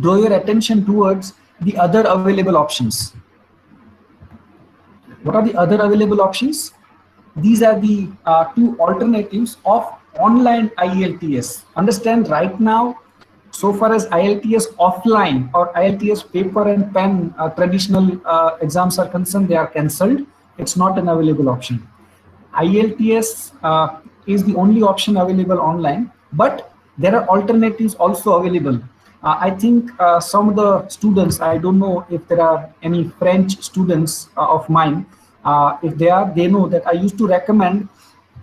draw your attention towards the other available options. What are the other available options? These are the two alternatives of online IELTS. Understand, right now, so far as IELTS offline or IELTS paper and pen traditional exams are concerned, they are cancelled. It's not an available option. IELTS is the only option available online, but there are alternatives also available. I think some of the students, I don't know if there are any French students of mine, if they are, they know that I used to recommend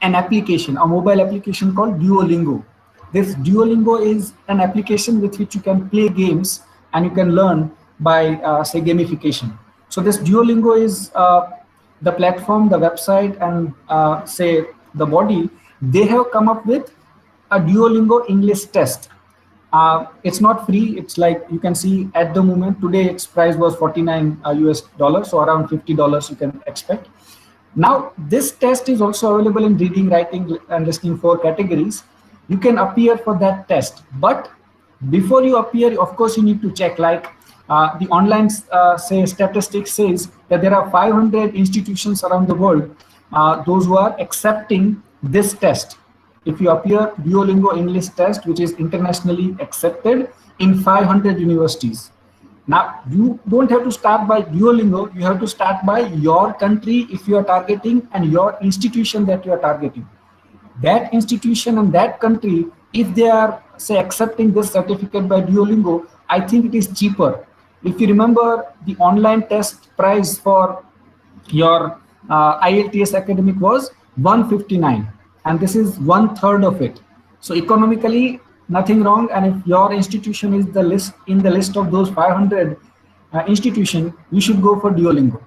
an application, a mobile application called Duolingo. This Duolingo is an application with which you can play games and you can learn by say gamification. So this Duolingo is the platform, the website, and say the body. They have come up with a Duolingo English test. It's not free. It's like you can see at the moment today its price was 49 US dollars, so around $50 you can expect. Now this test is also available in reading, writing, and listening 4 categories. You can appear for that test, but before you appear, of course, you need to check, like the online say statistics says that there are 500 institutions around the world, those who are accepting this test. If you appear Duolingo English test, which is internationally accepted in 500 universities. Now, you don't have to start by Duolingo, you have to start by your country if you are targeting and your institution that you are targeting. That institution and that country, if they are, say, accepting this certificate by Duolingo, I think it is cheaper. If you remember, the online test price for your IELTS academic was 159, and this is 1/3 of it. So economically, nothing wrong. And if your institution is the list in the list of those 500 institution, you should go for Duolingo.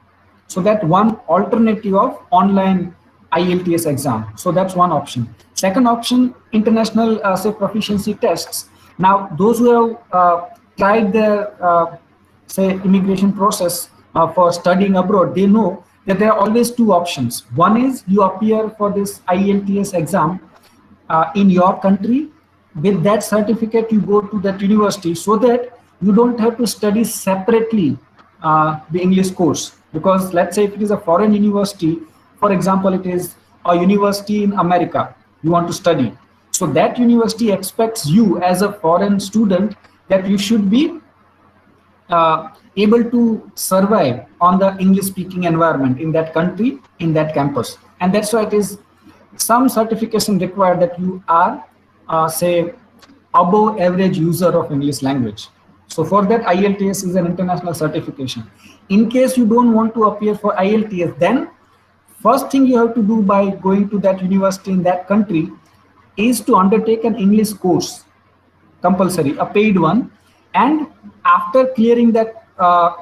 So that one alternative of online IELTS exam. So that's one option. Second option, international say proficiency tests. Now those who have tried their say immigration process for studying abroad, they know that there are always 2 options. One is you appear for this IELTS exam in your country. With that certificate, you go to that university so that you don't have to study separately the English course. Because let's say if it is a foreign university, for example, it is a university in America, you want to study. So that university expects you as a foreign student that you should be able to survive on the English speaking environment in that country, in that campus. And that's why it is some certification required that you are say above average user of English language. So for that, IELTS is an international certification. In case you don't want to appear for IELTS, then first thing you have to do by going to that university in that country is to undertake an English course, compulsory, a paid one. And after clearing that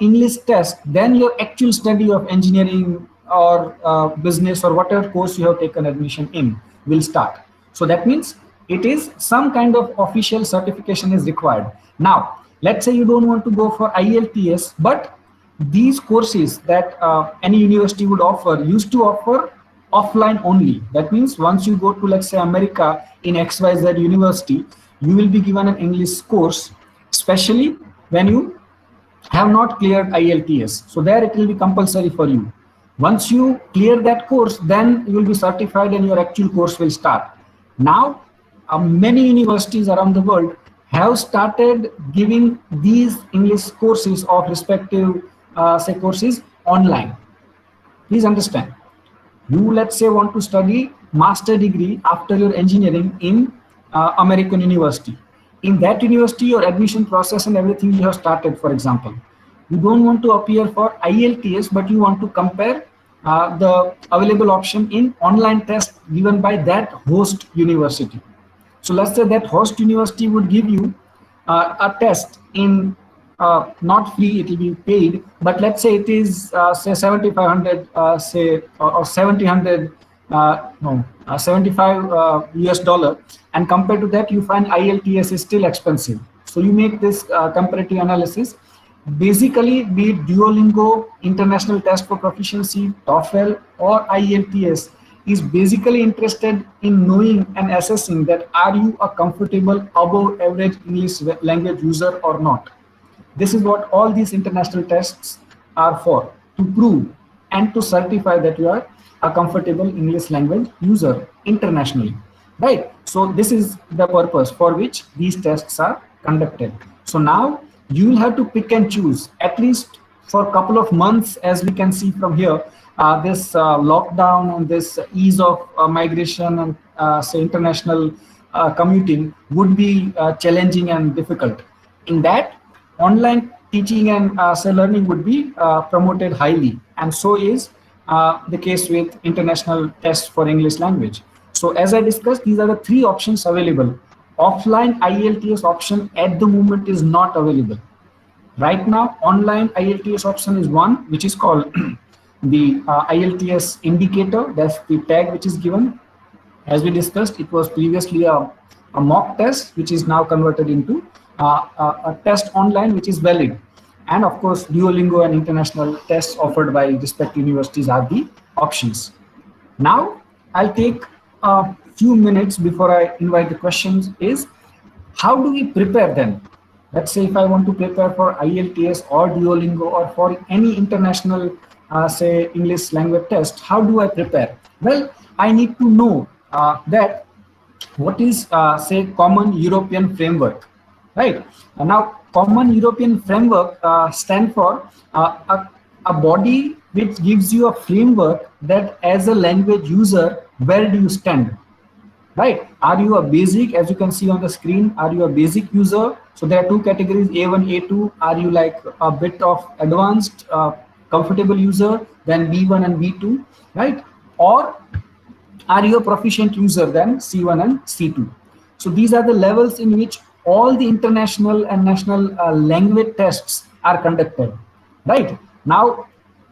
English test, then your actual study of engineering or business or whatever course you have taken admission in will start. So that means it is some kind of official certification is required. Now, let's say you don't want to go for IELTS, but these courses that any university would offer used to offer offline only. That means once you go to, let's say, America in XYZ university, you will be given an English course, especially when you have not cleared IELTS. So there it will be compulsory for you. Once you clear that course, then you will be certified and your actual course will start. Now, many universities around the world have started giving these English courses of respective say courses online. Please understand, you let's say want to study master degree after your engineering in American university. In that university, your admission process and everything you have started. For example, you don't want to appear for IELTS, but you want to compare the available option in online test given by that host university. So let's say that host university would give you a test in not free, it will be paid, but let's say it is say 7,500 say or 7,000 no 75 US dollar, and compared to that you find IELTS is still expensive. So you make this comparative analysis. Basically, be it Duolingo, international test for proficiency, TOEFL, or IELTS, is basically interested in knowing and assessing that are you a comfortable above average English language user or not. This is what all these international tests are for, to prove and to certify that you are a comfortable English language user internationally, right? So this is the purpose for which these tests are conducted. So now you will have to pick and choose, at least for a couple of months, as we can see from here. This lockdown and this ease of migration and say international commuting would be challenging and difficult. In that, online teaching and say learning would be promoted highly, and so is the case with international tests for English language. So as I discussed, these are the three options available. Offline IELTS option at the moment is not available. Right now, online IELTS option is one, which is called the IELTS indicator. That's the tag which is given. As we discussed, it was previously a mock test, which is now converted into a test online, which is valid. And of course, Duolingo and international tests offered by respective universities are the options. Now, I'll take a few minutes before I invite the questions is, how do we prepare then? Let's say if I want to prepare for IELTS or Duolingo or for any international, say, English language test, how do I prepare? Well, I need to know that what is, say, Common European Framework, right? Now, Common European Framework stand for a body which gives you a framework that as a language user, where do you stand? Right? Are you a basic, as you can see on the screen, are you a basic user? So there are two categories, A1, A2. Are you like a bit of advanced, comfortable user, then B1 and B2, right? Or are you a proficient user, then C1 and C2? So these are the levels in which all the international and national language tests are conducted, right? Now,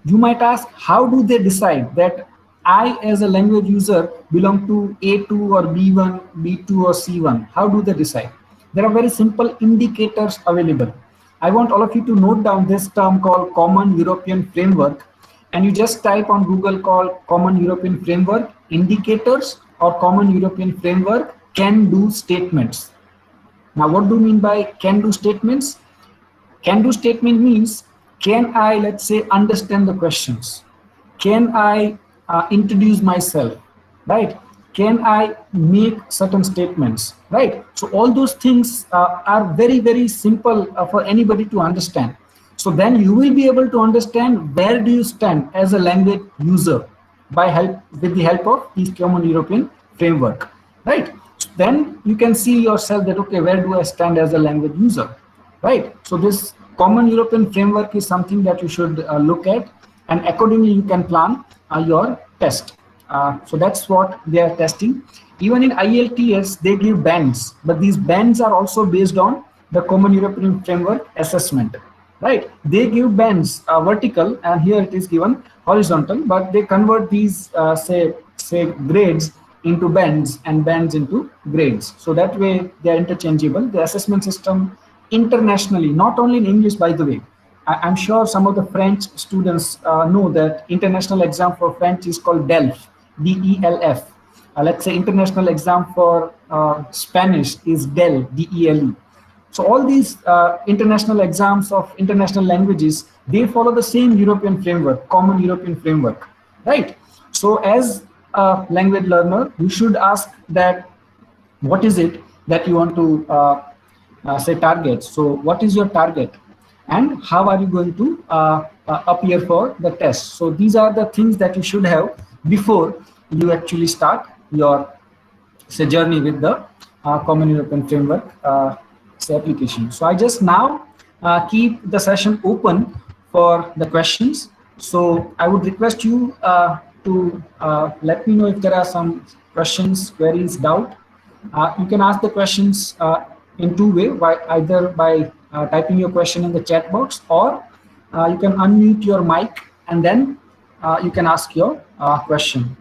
you might ask, how do they decide that I, as a language user, belong to A2 or B1, B2 or C1? How do they decide? There are very simple indicators available. I want all of you to note down this term called Common European Framework, and you just type on Google called Common European Framework indicators or Common European Framework can-do statements. Now, what do you mean by can-do statements? Can-do statement means, can I, let's say, understand the questions? Can I introduce myself, right? Can I make certain statements, right? So all those things are very, very simple for anybody to understand. So then you will be able to understand where do you stand as a language user with the help of this Common European Framework, right? So then you can see yourself that, okay, where do I stand as a language user, right? So this Common European Framework is something that you should look at, and accordingly you can plan your test. So that's what they are testing. Even in IELTS, they give bands, but these bands are also based on the Common European Framework assessment, right? They give bands vertical, and here it is given horizontal, but they convert these say grades into bands and bands into grades. So that way they are interchangeable. The assessment system internationally, not only in English, by the way, I'm sure some of the French students know that international exam for French is called DELF, D-E-L-F. Let's say international exam for Spanish is DEL, D-E-L-E. So all these international exams of international languages, they follow the same European framework, Common European Framework, right? So as a language learner, you should ask that, what is it that you want to say target? So what is your target? And how are you going to appear for the test? So these are the things that you should have before you actually start your say journey with the Common European Framework say application. So I just now keep the session open for the questions. So I would request you to let me know if there are some questions, queries, doubt. You can ask the questions in two ways, either by typing your question in the chat box, or you can unmute your mic and then you can ask your question.